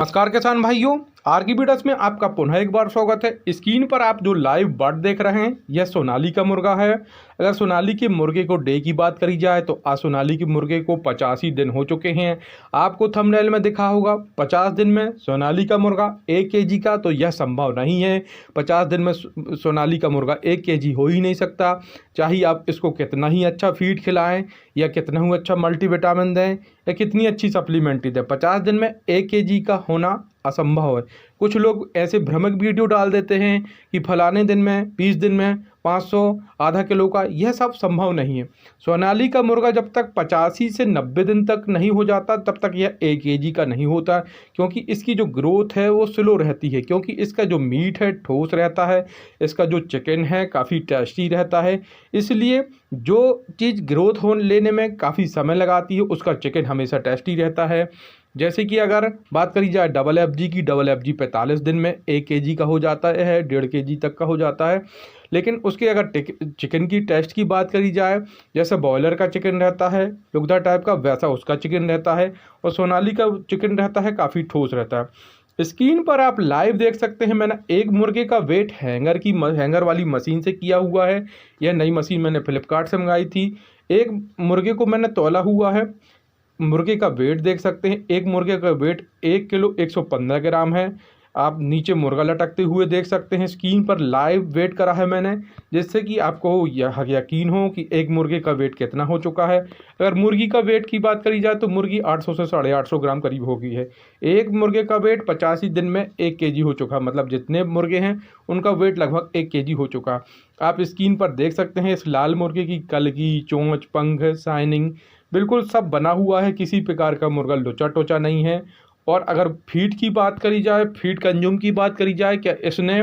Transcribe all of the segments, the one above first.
नमस्कार किसान भाइयों, आर्किबीडस में आपका पुनः एक बार स्वागत है। स्क्रीन पर आप जो लाइव बर्ड देख रहे हैं यह सोनाली का मुर्गा है। अगर सोनाली के मुर्गे को डे की बात करी जाए तो आज सोनाली के मुर्गे को 85 दिन हो चुके हैं। आपको थंबनेल में दिखा होगा 50 दिन में सोनाली का मुर्गा 1 केजी का, तो यह संभव नहीं है। 50 दिन में सोनाली का मुर्गा 1 केजी हो ही नहीं सकता। चाहे आप इसको कितना ही अच्छा फीड खिलाएं या कितना ही अच्छा मल्टीविटामिन दें या कितनी अच्छी सप्लीमेंट्री दें, 50 दिन में 1 केजी का होना असंभव है। कुछ लोग ऐसे भ्रामक वीडियो डाल देते हैं कि फलाने दिन में 20 दिन में 500 आधा किलो का, यह सब संभव नहीं है। सोनाली का मुर्गा जब तक 85 से 90 दिन तक नहीं हो जाता तब तक यह 1 केजी का नहीं होता, क्योंकि इसकी जो ग्रोथ है वो स्लो रहती है। क्योंकि इसका जो मीट है ठोस रहता है, इसका जो चिकन है काफ़ी टेस्टी रहता है, इसलिए जो चीज़ ग्रोथ हो लेने में काफ़ी समय लगाती है उसका चिकन हमेशा टेस्टी रहता है। जैसे कि अगर बात करी जाए डबल एफ जी की, डबल एफ जी 45 दिन में 1 केजी का हो जाता है, 1.5 केजी तक का हो जाता है। लेकिन उसके अगर चिकन की टेस्ट की बात करी जाए, जैसे बॉयलर का चिकन रहता है लुगदा टाइप का, वैसा उसका चिकन रहता है और सोनाली का चिकन रहता है काफ़ी ठोस रहता है। स्क्रीन पर आप लाइव देख सकते हैं, मैंने एक मुर्गे का वेट हैंगर वाली मशीन से किया हुआ है। यह नई मशीन मैंने फ्लिपकार्ट से मंगाई थी। एक मुर्गे को मैंने तौला हुआ है। मुर्गे का वेट देख सकते हैं, एक मुर्गे का वेट 1 किलो 115 ग्राम है। आप नीचे मुर्गा लटकते हुए देख सकते हैं। स्क्रीन पर लाइव वेट करा है मैंने, जिससे कि आपको यह यकीन हो कि एक मुर्गे का वेट कितना हो चुका है। अगर मुर्गी का वेट की बात करी जाए तो मुर्गी 800 से 850 ग्राम करीब हो गई है। एक मुर्गे का वेट 85 दिन में 1 केजी हो चुका, मतलब जितने मुर्गे हैं उनका वेट लगभग 1 केजी हो चुका। आप स्क्रीन पर देख सकते हैं इस लाल मुर्गे की कलगी, चोंच, पंख, शाइनिंग बिल्कुल सब बना हुआ है। किसी प्रकार का मुर्गा लोचा टोचा नहीं है। और अगर फीड की बात करी जाए, फीड कंज्यूम की बात करी जाए, क्या इसने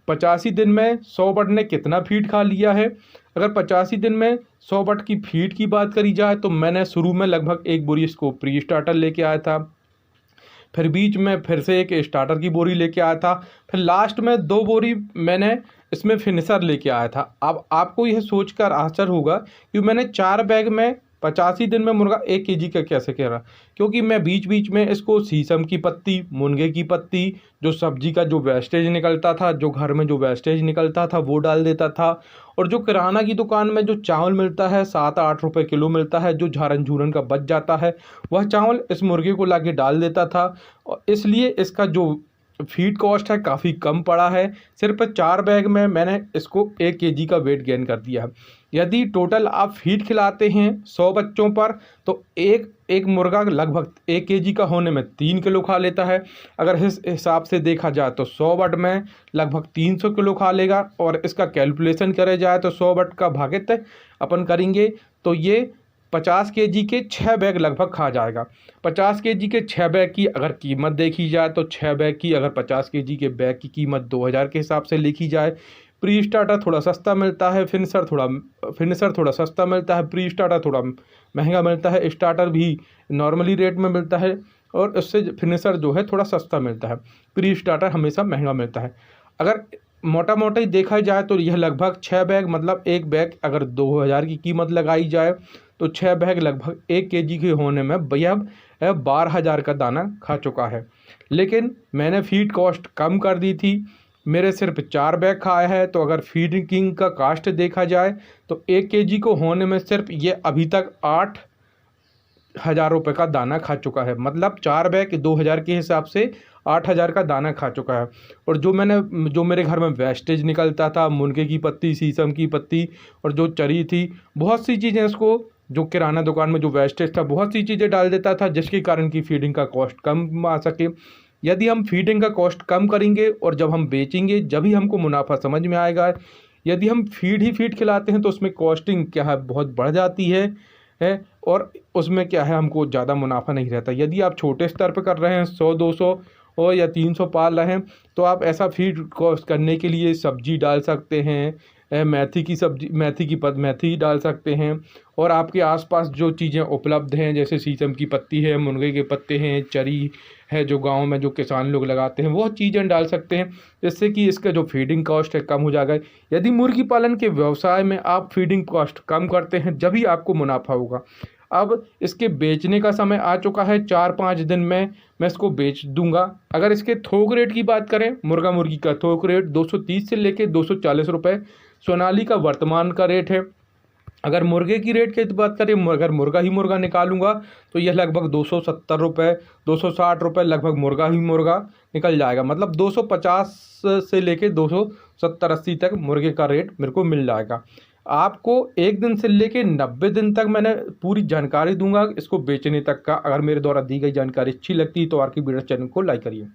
85 दिन में 100 बट ने कितना फीड खा लिया है। अगर 85 दिन में 100 बट की फीड की बात करी जाए तो मैंने शुरू में लगभग 1 बोरी इसको प्री स्टार्टर लेके आया था, फिर बीच में फिर से एक स्टार्टर की बोरी लेके आया था, फिर लास्ट में 2 बोरी मैंने इसमें फिनिशर लेके आया था। अब आपको यह सोचकर आश्चर्य होगा कि मैंने 4 बैग में 85 दिन में मुर्गा 1 केजी का कैसे कह रहा, क्योंकि मैं बीच बीच में इसको शीशम की पत्ती, मुनगे की पत्ती, जो सब्जी का जो वेस्टेज निकलता था, जो घर में जो वेस्टेज निकलता था वो डाल देता था। और जो किराना की दुकान में जो चावल मिलता है 7-8 रुपये किलो मिलता है, जो झारन झूरन का बच जाता है, वह चावल इस मुर्गे को लाके डाल देता था। और इसलिए इसका जो फीड कॉस्ट है काफ़ी कम पड़ा है। सिर्फ 4 बैग में मैंने इसको 1 केजी का वेट गेन कर दिया है। यदि टोटल आप फीड खिलाते हैं 100 बच्चों पर तो एक मुर्गा लगभग 1 केजी का होने में 3 किलो खा लेता है। अगर इस हिसाब से देखा जाए तो 100 बट में लगभग 300 किलो खा लेगा। और इसका कैलकुलेशन करे जाए तो 100 बट का भागित अपन करेंगे तो ये 50 केजी के 6 बैग लगभग खा जाएगा। 50 केजी के 6 बैग की अगर कीमत देखी जाए तो 6 बैग की अगर 50 केजी के बैग की कीमत 2000 के हिसाब से लिखी जाए। प्री स्टार्टर थोड़ा सस्ता मिलता है, फिनिशर थोड़ा सस्ता मिलता है, प्री स्टार्टर थोड़ा महंगा मिलता है, स्टार्टर भी नॉर्मली रेट में मिलता है और उससे फिनिशर जो है थोड़ा सस्ता मिलता है। प्री स्टार्टर हमेशा महंगा मिलता है। अगर मोटा मोटा ही देखा जाए तो यह लगभग 6 बैग, मतलब एक बैग अगर 2000 की कीमत लगाई जाए तो 6 बैग लगभग 1 केजी के होने में यह 12,000 का दाना खा चुका है। लेकिन मैंने फीड कॉस्ट कम कर दी थी, मेरे सिर्फ 4 बैग खाया है। तो अगर फीडिंग का कास्ट देखा जाए तो 1 केजी को होने में सिर्फ ये अभी तक 8,000 रुपये का दाना खा चुका है। मतलब 4 बैग 2000 के हिसाब से 8,000 का दाना खा चुका है। और जो मेरे घर में वेस्टेज निकलता था, मुनगे की पत्ती, शीशम की पत्ती और जो चरी थी, बहुत सी चीज़ें इसको, जो किराना दुकान में जो वेस्टेज था, बहुत सी चीज़ें डाल देता था जिसके कारण की फीडिंग का कॉस्ट कम आ सके। यदि हम फीडिंग का कॉस्ट कम करेंगे और जब हम बेचेंगे जब ही हमको मुनाफा समझ में आएगा। यदि हम फीड खिलाते हैं तो उसमें कॉस्टिंग क्या है बहुत बढ़ जाती है और उसमें क्या है हमको ज़्यादा मुनाफा नहीं रहता। यदि आप छोटे स्तर पर कर रहे हैं 100-200 और या 300 पाल रहे हैं तो आप ऐसा फीड कॉस्ट करने के लिए सब्जी डाल सकते हैं, मेथी की सब्जी, मेथी डाल सकते हैं। और आपके आसपास जो चीज़ें उपलब्ध हैं जैसे शीशम की पत्ती है, मुनगे के पत्ते हैं, चरी है जो गांव में जो किसान लोग लगाते हैं, वो चीज़ें डाल सकते हैं, जिससे कि इसका जो फीडिंग कॉस्ट है कम हो जाएगा। यदि मुर्गी पालन के व्यवसाय में आप फीडिंग कॉस्ट कम करते हैं जब ही आपको मुनाफा होगा। अब इसके बेचने का समय आ चुका है, 4-5 दिन में मैं इसको बेच दूंगा। अगर इसके थोक रेट की बात करें, मुर्गा मुर्गी का थोक रेट 230 से लेके 240 रुपये सोनाली का वर्तमान का रेट है। अगर मुर्गे की रेट की बात करें, अगर मुर्गा ही मुर्गा निकालूंगा तो यह लगभग 270 रुपये 260 रुपये लगभग मुर्गा ही मुर्गा निकल जाएगा। मतलब 250 से लेके 270-80 तक मुर्गे का रेट मेरे को मिल जाएगा। आपको 1 दिन से लेके 90 दिन तक मैंने पूरी जानकारी दूंगा इसको बेचने तक का। अगर मेरे द्वारा दी गई जानकारी अच्छी लगती है तो आर के बीडर्स चैनल को लाइक करिए।